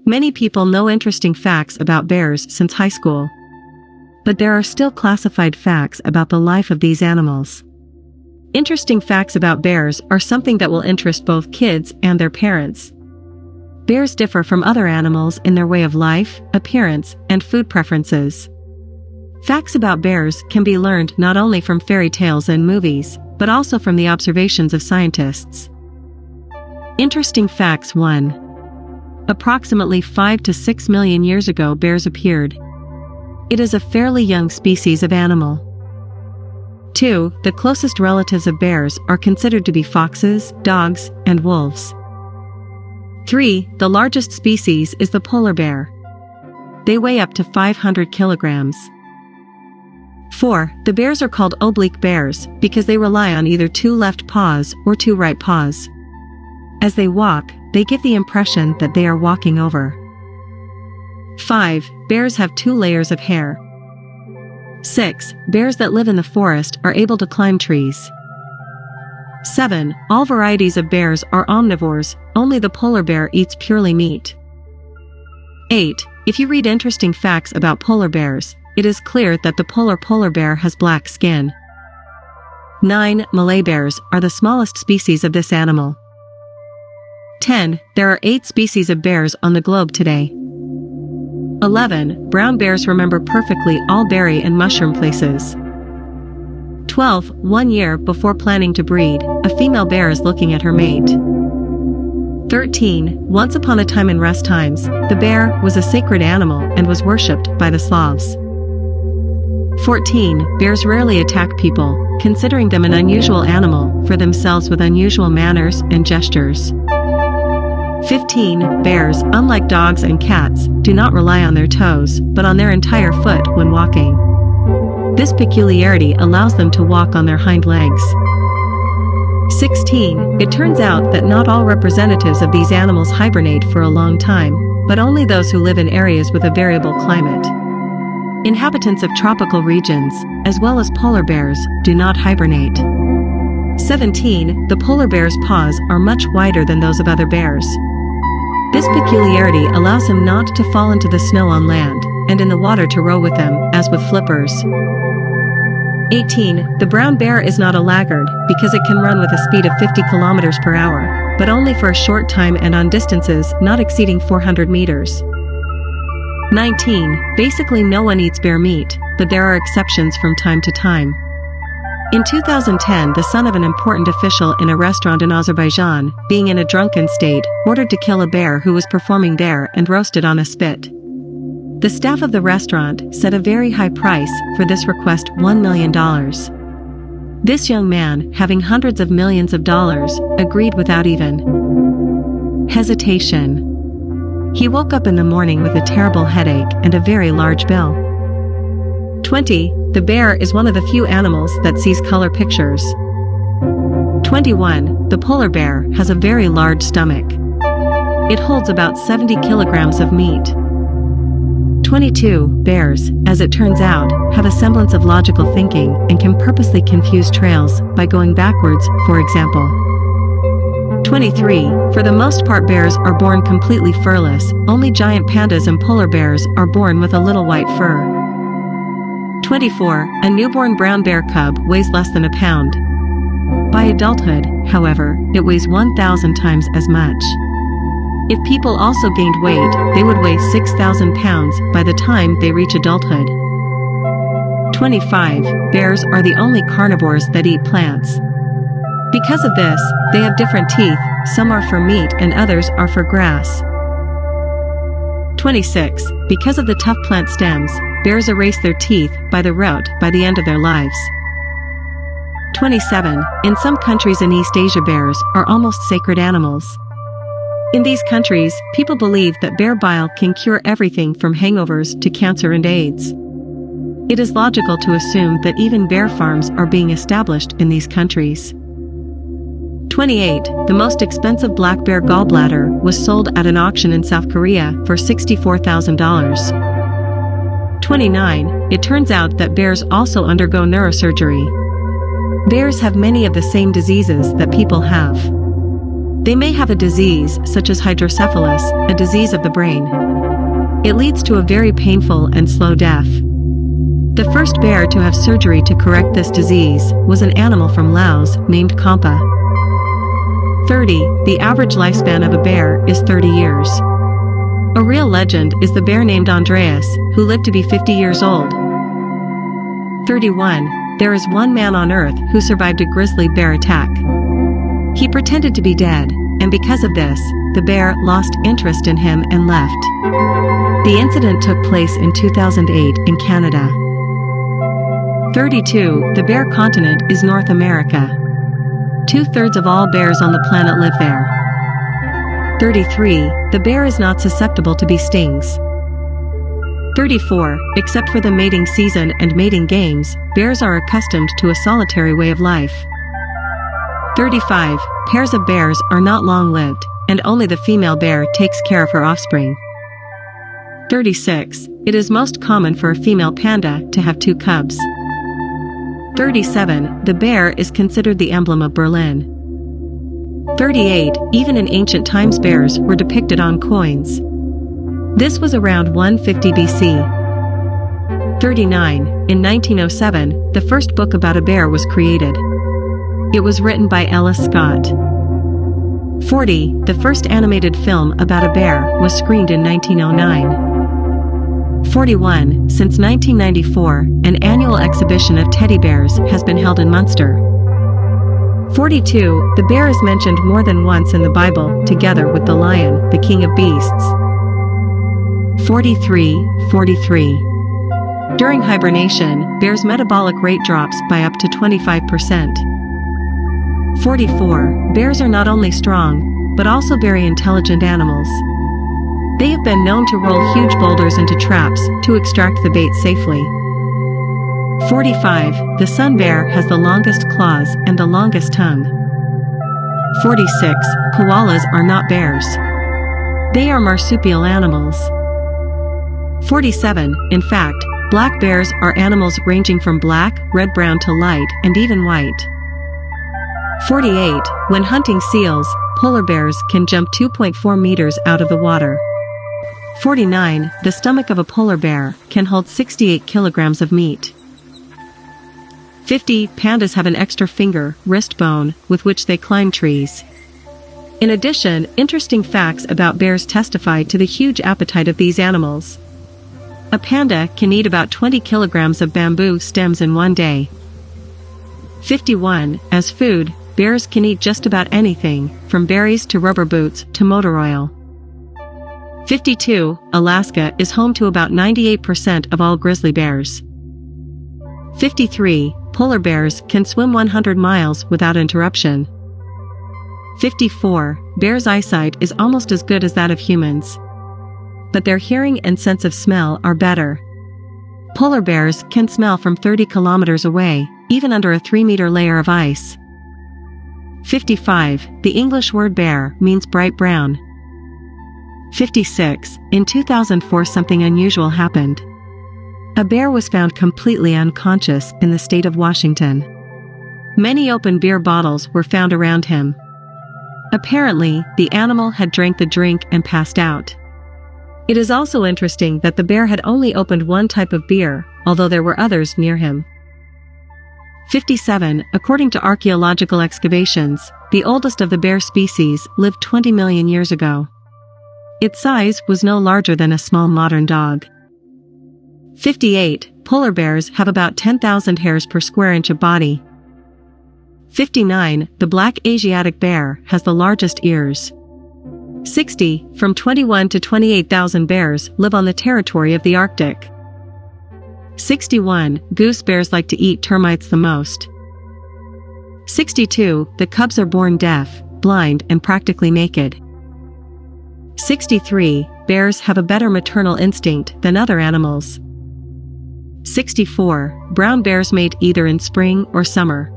Many people know interesting facts about bears since high school. But there are still classified facts about the life of these animals. Interesting facts about bears are something that will interest both kids and their parents. Bears differ from other animals in their way of life, appearance, and food preferences. Facts about bears can be learned not only from fairy tales and movies, but also from the observations of scientists. Interesting facts 1. Approximately 5 to 6 million years ago, bears appeared. It is a fairly young species of animal. 2. The closest relatives of bears are considered to be foxes, dogs, and wolves. 3. The largest species is the polar bear. They weigh up to 500 kilograms. 4. The bears are called oblique bears because they rely on either 2 left paws or 2 right paws. As they walk, they give the impression that they are walking over. 5. Bears have 2 layers of hair. 6. Bears that live in the forest are able to climb trees. 7. All varieties of bears are omnivores, only the polar bear eats purely meat. 8. If you read interesting facts about polar bears, it is clear that the polar bear has black skin. 9. Malay bears are the smallest species of this animal. 10. There are 8 species of bears on the globe today. 11. Brown bears remember perfectly all berry and mushroom places. 12. 1 year before planning to breed, a female bear is looking at her mate. 13. Once upon a time in rest times, the bear was a sacred animal and was worshipped by the Slavs. 14. Bears rarely attack people, considering them an unusual animal for themselves with unusual manners and gestures. 15. Bears, unlike dogs and cats, do not rely on their toes, but on their entire foot when walking. This peculiarity allows them to walk on their hind legs. 16. It turns out that not all representatives of these animals hibernate for a long time, but only those who live in areas with a variable climate. Inhabitants of tropical regions, as well as polar bears, do not hibernate. 17. The polar bear's paws are much wider than those of other bears. This peculiarity allows him not to fall into the snow on land, and in the water to row with them, as with flippers. 18. The brown bear is not a laggard, because it can run with a speed of 50 kilometers per hour, but only for a short time and on distances not exceeding 400 meters. 19. Basically no one eats bear meat, but there are exceptions from time to time. In 2010, the son of an important official in a restaurant in Azerbaijan, being in a drunken state, ordered to kill a bear who was performing there and roast it on a spit. The staff of the restaurant set a very high price for this request, $1 million. This young man, having hundreds of millions of dollars, agreed without even hesitation. He woke up in the morning with a terrible headache and a very large bill. 20. The bear is one of the few animals that sees color pictures. 21. The polar bear has a very large stomach. It holds about 70 kilograms of meat. 22. Bears, as it turns out, have a semblance of logical thinking and can purposely confuse trails by going backwards, for example. 23. For the most part, bears are born completely furless. Only giant pandas and polar bears are born with a little white fur. 24. A newborn brown bear cub weighs less than a pound. By adulthood, however, it weighs 1,000 times as much. If people also gained weight, they would weigh 6,000 pounds by the time they reach adulthood. 25. Bears are the only carnivores that eat plants. Because of this, they have different teeth, some are for meat and others are for grass. 26. Because of the tough plant stems, bears erase their teeth by the root by the end of their lives. 27. In some countries in East Asia, bears are almost sacred animals. In these countries, people believe that bear bile can cure everything from hangovers to cancer and AIDS. It is logical to assume that even bear farms are being established in these countries. 28. The most expensive black bear gallbladder was sold at an auction in South Korea for $64,000. 29. It turns out that bears also undergo neurosurgery. Bears have many of the same diseases that people have. They may have a disease such as hydrocephalus, a disease of the brain. It leads to a very painful and slow death. The first bear to have surgery to correct this disease was an animal from Laos named Kampa. 30. The average lifespan of a bear is 30 years. A real legend is the bear named Andreas, who lived to be 50 years old. 31. There is one man on Earth who survived a grizzly bear attack. He pretended to be dead, and because of this, the bear lost interest in him and left. The incident took place in 2008 in Canada. 32. The bear continent is North America. 2/3 of all bears on the planet live there. 33. The bear is not susceptible to bee stings. 34. Except for the mating season and mating games, bears are accustomed to a solitary way of life. 35. Pairs of bears are not long-lived, and only the female bear takes care of her offspring. 36. It is most common for a female panda to have 2 cubs. 37. The bear is considered the emblem of Berlin. 38. Even in ancient times bears were depicted on coins. This was around 150 BC. 39. In 1907, the first book about a bear was created. It was written by Ellis Scott. 40. The first animated film about a bear was screened in 1909. 41. Since 1994, an annual exhibition of teddy bears has been held in Munster. 42. The bear is mentioned more than once in the Bible, together with the lion, the king of beasts. 43. During hibernation, bears' metabolic rate drops by up to 25%. 44. Bears are not only strong, but also very intelligent animals. They have been known to roll huge boulders into traps to extract the bait safely. 45. The sun bear has the longest claws and the longest tongue. 46. Koalas are not bears. They are marsupial animals. 47. In fact, black bears are animals ranging from black, red-brown to light, and even white. 48. When hunting seals, polar bears can jump 2.4 meters out of the water. 49. The stomach of a polar bear can hold 68 kilograms of meat. 50. Pandas have an extra finger, wrist bone, with which they climb trees. In addition, interesting facts about bears testify to the huge appetite of these animals. A panda can eat about 20 kilograms of bamboo stems in one day. 51. As food, bears can eat just about anything, from berries to rubber boots to motor oil. 52. Alaska is home to about 98% of all grizzly bears. 53. Polar bears can swim 100 miles without interruption. 54. Bears' eyesight is almost as good as that of humans. But their hearing and sense of smell are better. Polar bears can smell from 30 kilometers away, even under a 3-meter layer of ice. 55. The English word bear means bright brown. 56. In 2004 something unusual happened. A bear was found completely unconscious in the state of Washington. Many open beer bottles were found around him. Apparently, the animal had drank the drink and passed out. It is also interesting that the bear had only opened one type of beer, although there were others near him. 57. According to archaeological excavations, the oldest of the bear species lived 20 million years ago. Its size was no larger than a small modern dog. 58. Polar bears have about 10,000 hairs per square inch of body. 59. The black Asiatic bear has the largest ears. 60. From 21 to 28,000 bears live on the territory of the Arctic. 61. Goose bears like to eat termites the most. 62. The cubs are born deaf, blind, and practically naked. 63. Bears have a better maternal instinct than other animals. 64. Brown bears mate either in spring or summer.